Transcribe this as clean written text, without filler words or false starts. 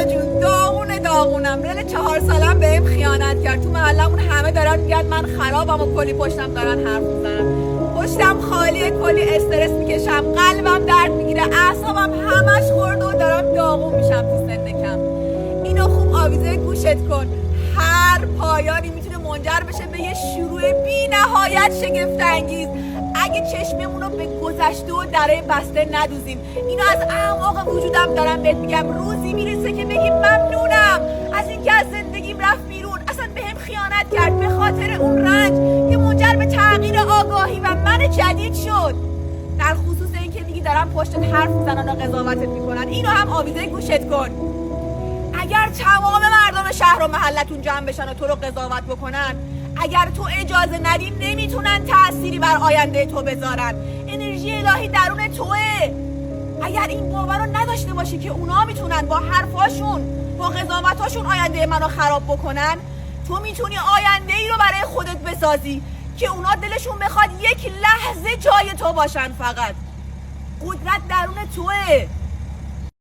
آقا جون داغونم. دل 4 سالم بهم خیانت کرد. تو محلمون همه دارن میگن من خرابم و کلی پشتم دارن حرف میزنن. پشتم خالیه، کلی استرس میکشم، قلبم درد میگیره، اعصابم همش خورده و دارم داغون میشم تو سن کم. اینو خوب آویزه گوشت کن. هر پایانی میتونه منجر بشه به یه شروع بی نهایت شگفت انگیز. اگه چشممونو به گذشته و درای بسته ندوزیم. اینو از اعماق وجودم دارم بهت میگم. روزی میرسه که بگی ممنونم از اینکه از زندگیم رفت بیرون، اصلا بهم خیانت کرد، به خاطر اون رنج که منجر به تغییر آگاهی و من جدید شد. در خصوص اینکه میگی دارن پشتت حرف میزنن و قضاوتت میکنن، اینو هم آویزه گوشت کن. اگر تمام مردم شهر و محلتون جمع بشن و تو رو قضاوت بکنن، اگر تو اجازه ندی نمیتونن تأثیری بر آینده تو بذارن. انرژی الهی درون توه. اگر این باور رو نداشته باشی که اونا میتونن با حرفاشون، با قضاوتاشون آینده منو خراب بکنن، تو میتونی آینده ای رو برای خودت بسازی که اونا دلشون بخواد یک لحظه جای تو باشن. فقط قدرت درون توه.